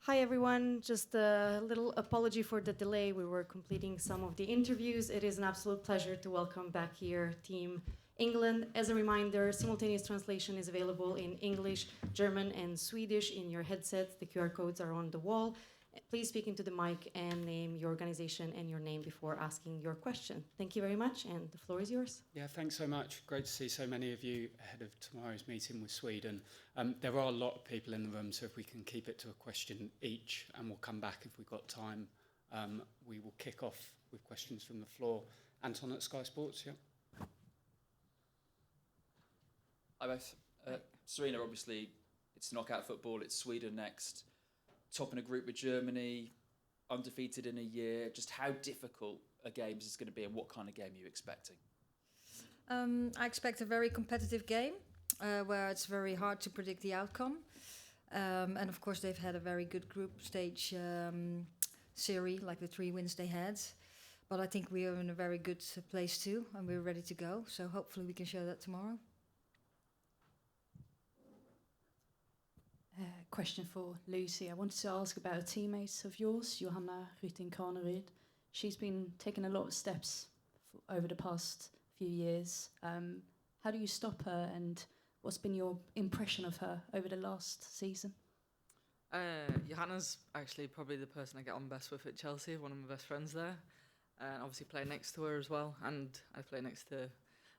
Hi everyone, just a little apology for the delay. We were completing some of the interviews. It is an absolute pleasure to welcome back here Team England. As a reminder, simultaneous translation is available in English, German and Swedish in your headsets. The QR codes are on the wall. Please speak into the mic and name your organization and your name before asking your question. Thank you very much, and the floor is yours. Yeah, thanks so much. Great to see so many of you ahead of tomorrow's meeting with Sweden. There are a lot of people in the room, so if we can keep it to a question each, and we'll come back if we've got time. We will kick off with questions from the floor. Anton at Sky Sports, yeah. Hi both. Sarina, obviously, it's knockout football. It's Sweden next. Top in a group with Germany, undefeated in a year. Just how difficult a game is this going to be, and what kind of game are you expecting? I expect a very competitive game where it's very hard to predict the outcome. And of course, they've had a very good group stage series, like the 3 wins they had. But I think we are in a very good place too, and we're ready to go. So hopefully we can show that tomorrow. Question for Lucy. I wanted to ask about a teammate of yours, Johanna Rytting-Kaneryd. She's been taking a lot of steps over the past few years. How do you stop her, and what's been your impression of her over the last season? Johanna's actually probably the person I get on best with at Chelsea, one of my best friends there. And obviously play next to her as well, and I play next to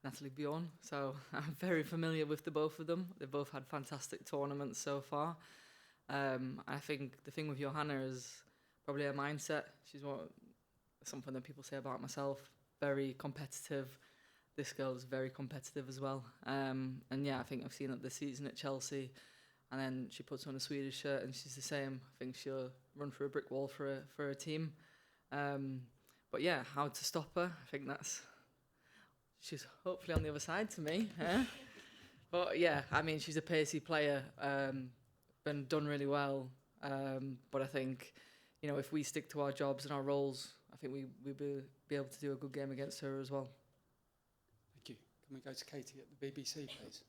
Natalie Bjorn, so I'm very familiar with the both of them. They've both had fantastic tournaments so far. I think the thing with Johanna is probably her mindset. She's something that people say about myself, very competitive. This girl is very competitive as well. And yeah, I think I've seen it this season at Chelsea, and then she puts on a Swedish shirt and she's the same. I think she'll run through a brick wall for her team. But yeah, how to stop her, I think she's hopefully on the other side to me. But yeah, I mean, she's a pacey player, been done really well. But I think, if we stick to our jobs and our roles, I think we'll be able to do a good game against her as well. Thank you. Can we go to Katie at the BBC, please?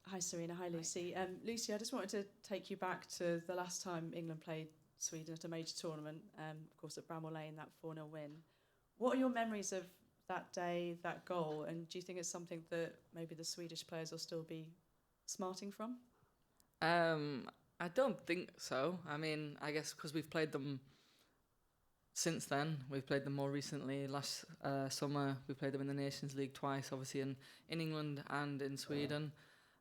Hi Sarina, hi Lucy. Lucy, I just wanted to take you back to the last time England played Sweden at a major tournament, of course at Bramall Lane, that 4-0 win. What are your memories of that day, that goal, and do you think it's something that maybe the Swedish players will still be smarting from? I don't think so. I mean, I guess because we've played them since then. We've played them more recently. Last summer, we played them in the Nations League twice, obviously in England and in Sweden.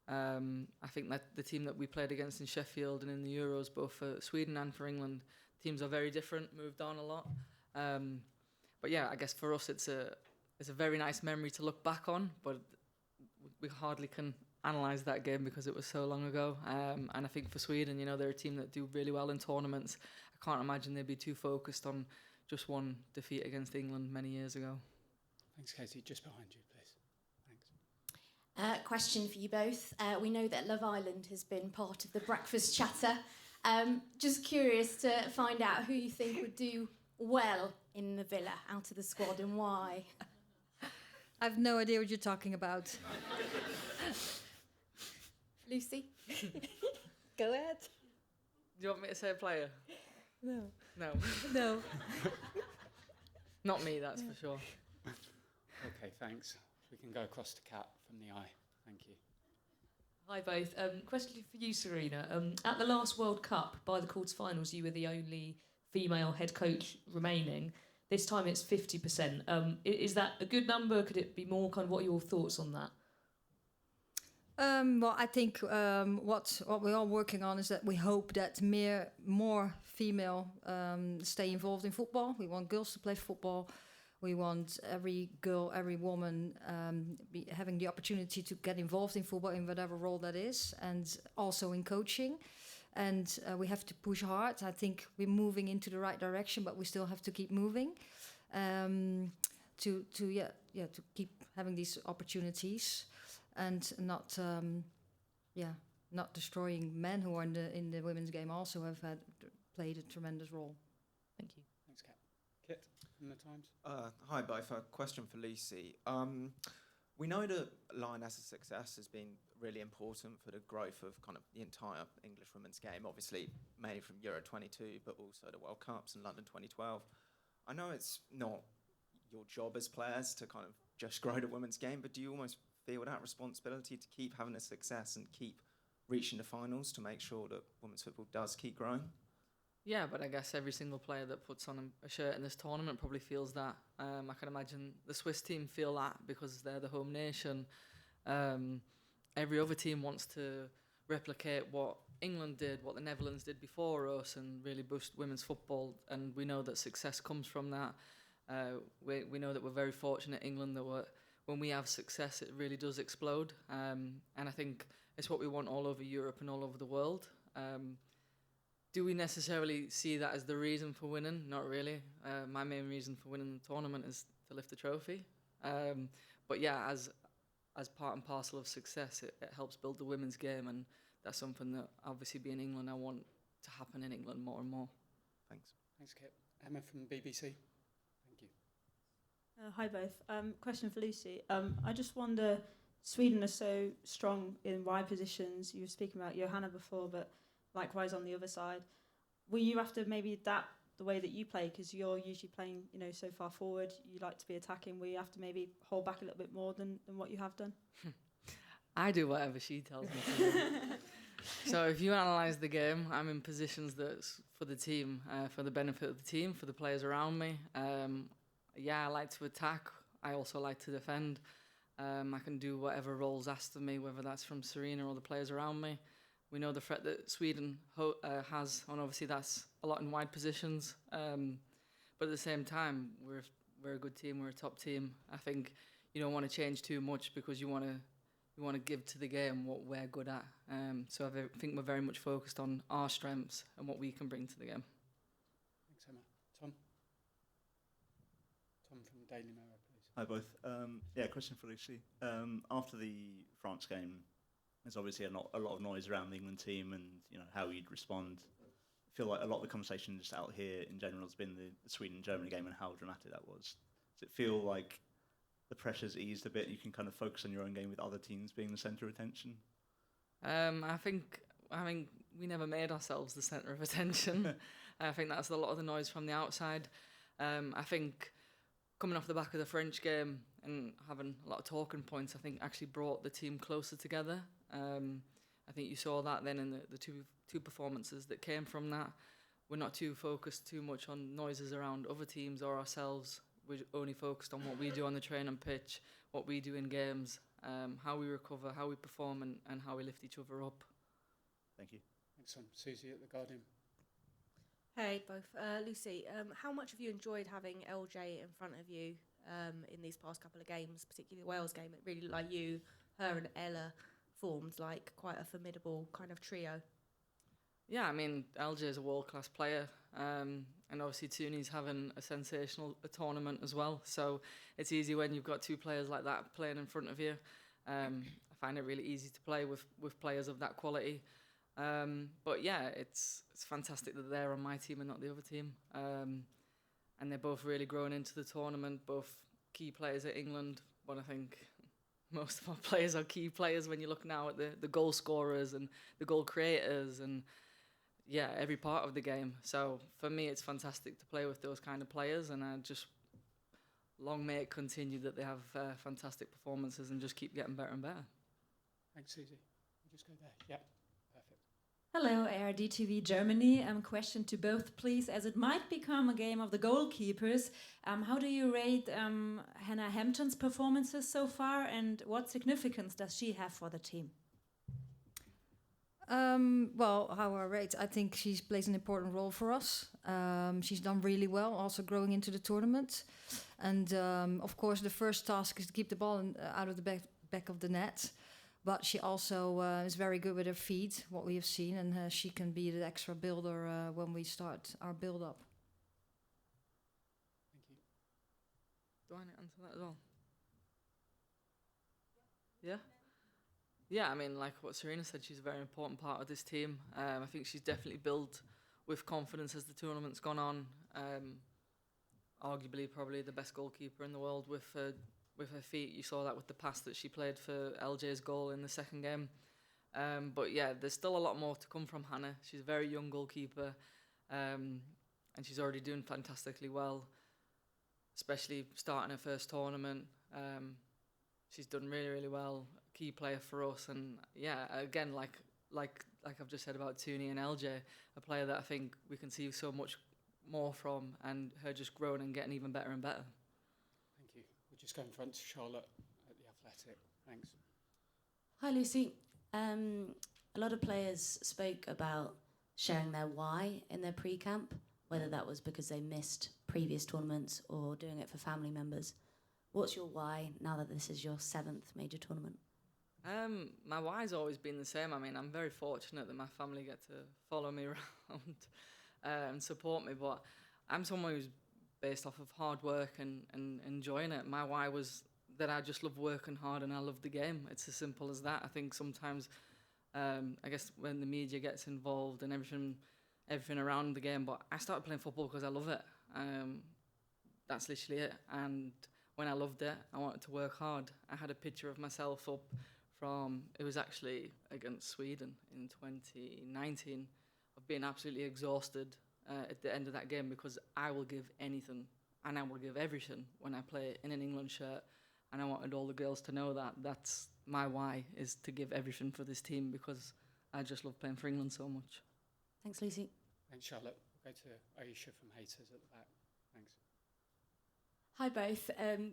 I think that the team that we played against in Sheffield and in the Euros, both for Sweden and for England, teams are very different, moved on a lot. But yeah, I guess for us it's a very nice memory to look back on, but we hardly can analyse that game because it was so long ago. And I think for Sweden, they're a team that do really well in tournaments. I can't imagine they'd be too focused on just one defeat against England many years ago. Thanks, Katie. Just behind you, please. Thanks. Question for you both. We know that Love Island has been part of the breakfast chatter. Just curious to find out who you think would do well in the villa out of the squad and why. I have no idea what you're talking about. Lucy? Go ahead. Do you want me to say a player? No. No. No. Not me, that's for sure. Okay, thanks. We can go across to Kat from the eye. Thank you. Hi both. Question for you, Sarina. At the last World Cup, by the quarterfinals, you were the only female head coach remaining. This time it's 50%. Is that a good number? Could it be more? What are your thoughts on that? Well, I think what we're all working on is that we hope that more female stay involved in football. We want girls to play football. We want every girl, every woman having the opportunity to get involved in football in whatever role that is, and also in coaching. And we have to push hard. I think we're moving into the right direction, but we still have to keep moving to keep having these opportunities and not destroying men who are in the women's game also have played a tremendous role. Thank you. Thanks, Kat. Kit from the Times. Hi, both. A question for Lucy. We know that lionesses' success has been really important for the growth of kind of the entire English women's game, obviously mainly from Euro 22, but also the World Cups and London 2012. I know it's not your job as players to kind of just grow the women's game, but do you almost feel that responsibility to keep having a success and keep reaching the finals to make sure that women's football does keep growing? Yeah, but I guess every single player that puts on a shirt in this tournament probably feels that. I can imagine the Swiss team feel that because they're the home nation. Every other team wants to replicate what England did, what the Netherlands did before us, and really boost women's football. And we know that success comes from that. We know that we're very fortunate in England that when we have success, it really does explode. And I think it's what we want all over Europe and all over the world. Do we necessarily see that as the reason for winning? Not really. My main reason for winning the tournament is to lift the trophy. But yeah, as part and parcel of success, it helps build the women's game, and that's something that obviously being England, I want to happen in England more and more. Thanks. Thanks, Kit. Emma from BBC. Thank you. Hi both. Question for Lucy. I just wonder, Sweden is so strong in wide positions. You were speaking about Johanna before, but likewise on the other side. Will you have to maybe adapt the way that you play, because you're usually playing, so far forward, you like to be attacking? Will you have to maybe hold back a little bit more than what you have done? I do whatever she tells me to do. So if you analyse the game, I'm in positions that's for the team, for the benefit of the team, for the players around me. I like to attack. I also like to defend. I can do whatever roles asked of me, whether that's from Sarina or the players around me. We know the threat that Sweden has, and obviously that's a lot in wide positions. But at the same time, we're a good team. We're a top team. I think you don't want to change too much because you want to give to the game what we're good at. So I think we're very much focused on our strengths and what we can bring to the game. Thanks, Emma. Tom? Tom from Daily Mirror, please. Hi both. Question for Lucy. After the France game, there's obviously a lot of noise around the England team and how you'd respond. I feel like a lot of the conversation just out here in general has been the Sweden-Germany game and how dramatic that was. Does it feel like the pressure's eased a bit? You can kind of focus on your own game with other teams being the centre of attention? I think we never made ourselves the centre of attention. I think that's a lot of the noise from the outside. I think coming off the back of the French game and having a lot of talking points, I think actually brought the team closer together. I think you saw that then in the two performances that came from that. We're not too focused too much on noises around other teams or ourselves. We're only focused on what we do on the training pitch, what we do in games, how we recover, how we perform, and how we lift each other up. Thank you. Thanks, Tom. Susie at The Guardian. Hey, both. Lucy, how much have you enjoyed having LJ in front of you in these past couple of games, particularly the Wales game? It really looked like you, her and Ella formed like quite a formidable kind of trio. Yeah, I mean, LJ is a world-class player, and obviously Tooney's having a sensational tournament as well, so it's easy when you've got two players like that playing in front of you. I find it really easy to play with players of that quality. But yeah, it's fantastic that they're on my team and not the other team. And they're both really growing into the tournament, both key players at England, but I think most of our players are key players when you look now at the goal scorers and the goal creators and yeah, every part of the game. So for me, it's fantastic to play with those kind of players, and I just long may it continue that they have fantastic performances and just keep getting better and better. Thanks, Susie. We'll just go there. Yep. Perfect. Hello, ARD TV Germany. Question to both, please. As it might become a game of the goalkeepers, how do you rate Hannah Hampton's performances so far, and what significance does she have for the team? Well, how I rate, I think she plays an important role for us. She's done really well, also growing into the tournament. And of course, the first task is to keep the ball out of the back of the net. But she also is very good with her feet, what we have seen, and she can be the extra builder when we start our build-up. Thank you. Do I answer that as well? Yeah? Yeah, I mean, like what Sarina said, she's a very important part of this team. I think she's definitely built with confidence as the tournament's gone on. Arguably, probably the best goalkeeper in the world with with her feet. You saw that with the pass that she played for LJ's goal in the second game. But yeah, there's still a lot more to come from Hannah. She's a very young goalkeeper, and she's already doing fantastically well, especially starting her first tournament. She's done really, really well. Key player for us, and yeah, again, like I've just said about Tuni and LJ, a player that I think we can see so much more from, and her just growing and getting even better and better. Thank you. We'll just go in front to Charlotte at the Athletic. Thanks. Hi, Lucy. A lot of players spoke about sharing their why in their pre-camp, whether that was because they missed previous tournaments or doing it for family members. What's your why now that this is your 7th major tournament? My why's always been the same. I mean, I'm very fortunate that my family get to follow me around and support me, but I'm someone who's based off of hard work and enjoying it. My why was that I just love working hard and I love the game. It's as simple as that. I think sometimes, I guess when the media gets involved and everything around the game, but I started playing football because I love it. That's literally it. And when I loved it, I wanted to work hard. I had a picture of myself up from, it was actually against Sweden in 2019, of being absolutely exhausted at the end of that game, because I will give anything and I will give everything when I play in an England shirt. And I wanted all the girls to know that that's my why, is to give everything for this team, because I just love playing for England so much. Thanks, Lucy. Thanks, Charlotte. We'll go to Aisha from Haters at the back. Thanks. Hi both.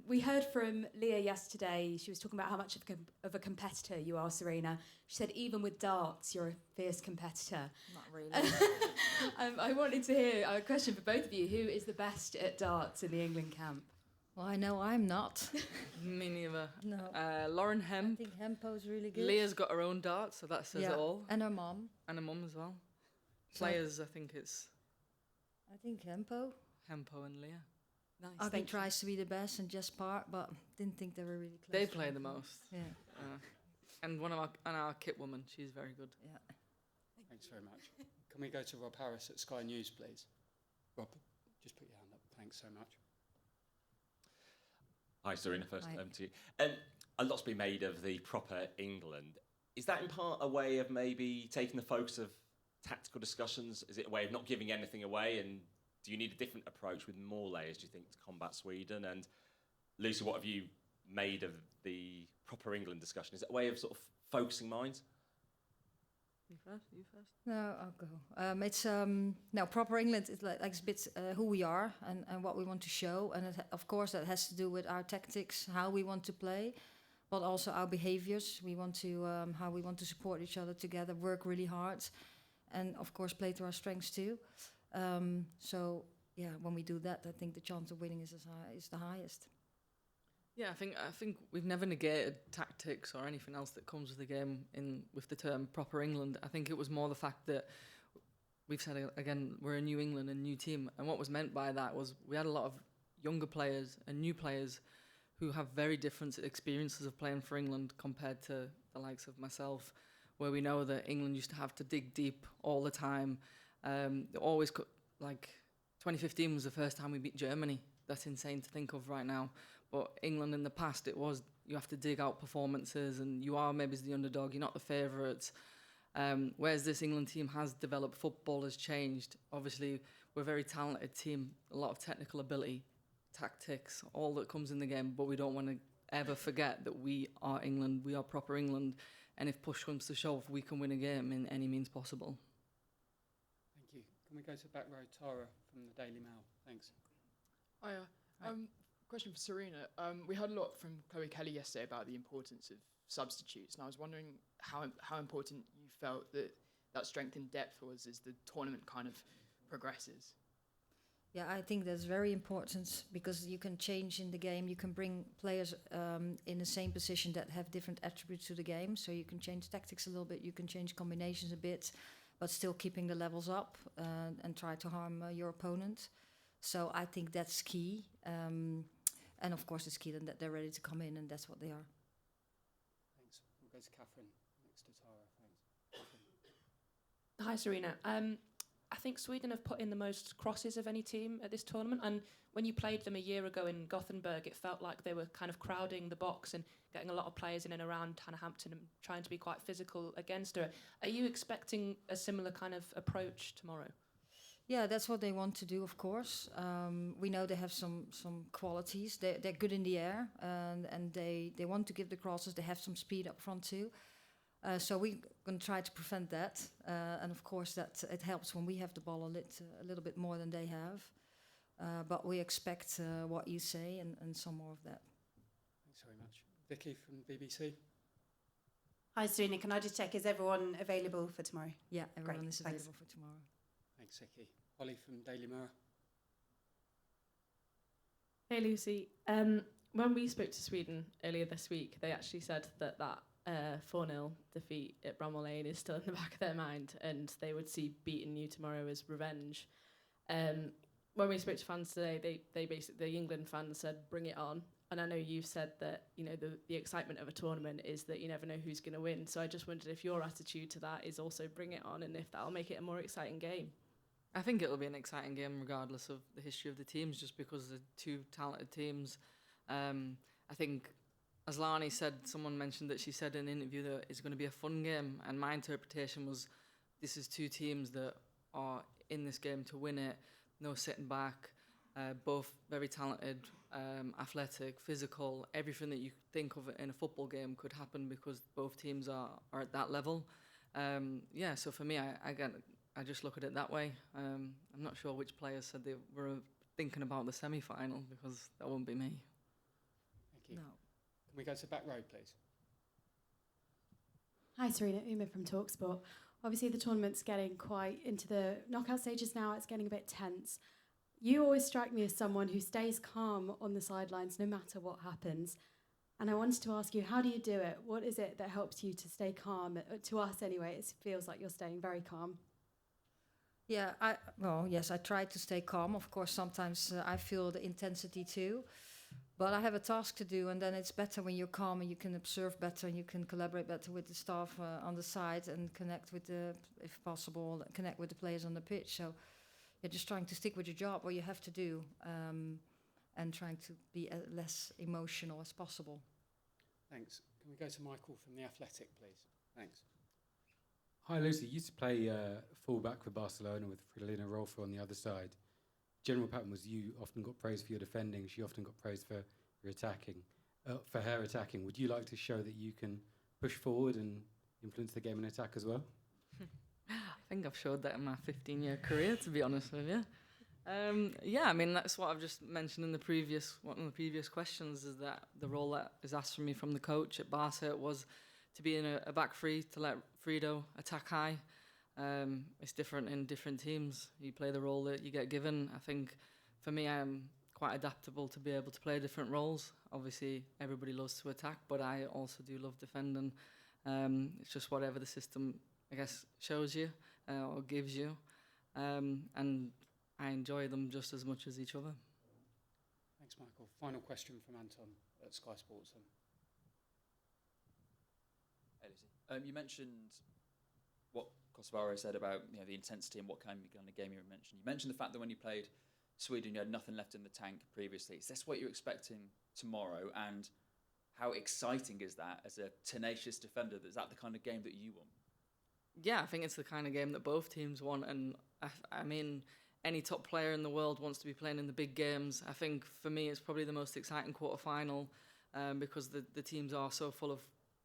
We heard from Leah yesterday. She was talking about how much of a competitor you are, Sarina. She said even with darts, you're a fierce competitor. Not really. I wanted to hear a question for both of you. Who is the best at darts in the England camp? Well, I know I'm not. Me neither. No. Lauren Hemp. I think Hempo's really good. Leah's got her own dart, so that says it all. And her mum. And her mum as well. So Players, I think it's I think Hempo. Hempo and Leah. Nice. Aki tries to be the best and just part, but didn't think they were really close. They play the most. Yeah. And our kit woman, she's very good. Yeah. Thanks very much. Can we go to Rob Harris at Sky News, please? Rob, just put your hand up. Thanks so much. Hi, Sarina, first Hi. to you. A lot's been made of the proper England. Is that in part a way of maybe taking the focus of tactical discussions? Is it a way of not giving anything away? And do you need a different approach with more layers, do you think, to combat Sweden? And Lucy, what have you made of the proper England discussion? Is it a way of sort of focusing minds? You first? No, I'll go. It's no, proper England is like a bit who we are and what we want to show, and of course that has to do with our tactics, how we want to play, but also our behaviors. We want to how we want to support each other together, work really hard, and of course play to our strengths too. So yeah, when we do that, I think the chance of winning is the highest. Yeah, I think we've never negated tactics or anything else that comes with the game with the term proper England. I think it was more the fact that we've said again, we're a new England, a new team, and what was meant by that was we had a lot of younger players and new players who have very different experiences of playing for England compared to the likes of myself, where we know that England used to have to dig deep all the time. Always like 2015 was the first time we beat Germany. That's insane to think of right now. But England in the past, it was you have to dig out performances and you are maybe the underdog, you're not the favourites. Whereas this England team has developed, football has changed. Obviously, we're a very talented team, a lot of technical ability, tactics, all that comes in the game. But we don't want to ever forget that we are England, we are proper England. And if push comes to shove, we can win a game in any means possible. Thank you. Can we go to back row, Tara from the Daily Mail? Thanks. Hiya. Question for Sarina. We heard a lot from Chloe Kelly yesterday about the importance of substitutes, and I was wondering how important you felt that strength in depth was as the tournament kind of progresses. Yeah, I think that's very important because you can change in the game. You can bring players in the same position that have different attributes to the game. So you can change tactics a little bit, you can change combinations a bit, but still keeping the levels up and try to harm your opponent. So I think that's key. And of course, it's key then that they're ready to come in, and that's what they are. Thanks. We'll go to Catherine next to Tara. Thanks. Hi, Sarina. I think Sweden have put in the most crosses of any team at this tournament, and when you played them a year ago in Gothenburg, it felt like they were kind of crowding the box and getting a lot of players in and around Hannah Hampton and trying to be quite physical against her. Are you expecting a similar kind of approach tomorrow? Yeah, that's what they want to do, of course. We know they have some qualities. They're good in the air, and they want to give the crosses. They have some speed up front too. So we're going to try to prevent that. And of course, that it helps when we have the ball a little bit more than they have. But we expect what you say and some more of that. Thanks very much. Vicky from BBC. Hi, Sarina. Can I just check, is everyone available for tomorrow? Yeah, everyone Great, is thanks. available for tomorrow. Thanks, Vicky. Holly from Daily Mirror. Hey, Lucy. When we spoke to Sweden earlier this week, they actually said that 4-0 defeat at Bramall Lane is still in the back of their mind, and they would see beating you tomorrow as revenge. When we spoke to fans today, they basically, the England fans said, bring it on. And I know you've said that, you know, the excitement of a tournament is that you never know who's going to win. So I just wondered if your attitude to that is also bring it on, and if that'll make it a more exciting game. I think it'll be an exciting game regardless of the history of the teams, just because they're two talented teams. I think, as Lani said, someone mentioned that she said in an interview that it's going to be a fun game, and my interpretation was this is two teams that are in this game to win it, no sitting back, both very talented, athletic, physical, everything that you think of in a football game could happen because both teams are at that level. So for me, I just look at it that way. I'm not sure which players said they were thinking about the semi-final, because that won't be me. Thank you. No. Can we go to the back row, please? Hi, Sarina. Uma from talkSPORT. Obviously, the tournament's getting quite into the knockout stages now. It's getting a bit tense. You always strike me as someone who stays calm on the sidelines no matter what happens. And I wanted to ask you, how do you do it? What is it that helps you to stay calm? To us, anyway, it feels like you're staying very calm. Yeah, yes, I try to stay calm. Of course, sometimes I feel the intensity too. But I have a task to do, and then it's better when you're calm and you can observe better and you can collaborate better with the staff on the side and connect with if possible, connect with the players on the pitch. So you're just trying to stick with your job, what you have to do, and trying to be as less emotional as possible. Thanks. Can we go to Michael from The Athletic, please? Thanks. Hi, Lucy. You used to play full-back for Barcelona with Fridolina Rolfo on the other side. General pattern was you often got praised for your defending. She often got praised for your attacking, for her attacking. Would you like to show that you can push forward and influence the game in attack as well? I think I've showed that in my 15-year career, to be honest with you. I mean, that's what I've just mentioned in one of the previous questions, is that the role that is asked from me from the coach at Barca was to be in a back three, to let Frido attack high. It's different in different teams. You play the role that you get given. I think for me, I'm quite adaptable to be able to play different roles. Obviously, everybody loves to attack, but I also do love defending. It's just whatever the system, I guess, shows you or gives you. And I enjoy them just as much as each other. Thanks, Michael. Final question from Anton at Sky Sports. Hey, Lucy. You mentioned what Kosovo said about the intensity and what kind of game you mentioned. You mentioned the fact that when you played Sweden, you had nothing left in the tank previously. Is this what you're expecting tomorrow? And how exciting is that as a tenacious defender? Is that the kind of game that you want? Yeah, I think it's the kind of game that both teams want. And I mean, any top player in the world wants to be playing in the big games. I think for me, it's probably the most exciting quarterfinal because the teams are so full of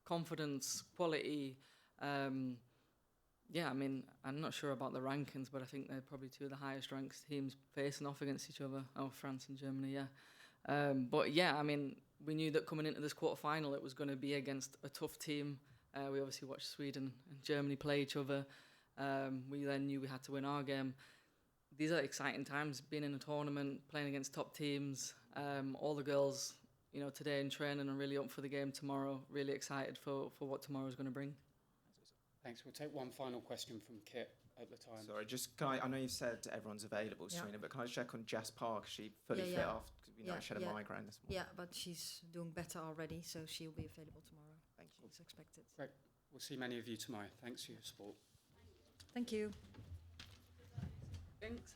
confidence, quality. I mean, I'm not sure about the rankings, but I think they're probably two of the highest ranked teams facing off against each other. Oh, France and Germany, yeah. I mean, we knew that coming into this quarterfinal, it was going to be against a tough team. We obviously watched Sweden and Germany play each other. We then knew we had to win our game. These are exciting times, being in a tournament, playing against top teams. All the girls, today in training are really up for the game tomorrow, really excited for what tomorrow's going to bring. Thanks. We'll take one final question from Kit at the time. Sorry, I know you've said everyone's available, Sarina, but can I check on Jess Park? Is she fully fit after, she had a migraine this morning? Yeah, but she's doing better already, so she'll be available tomorrow. Thank you. It's expected. Great. We'll see many of you tomorrow. Thanks for your support. Thank you. Thanks.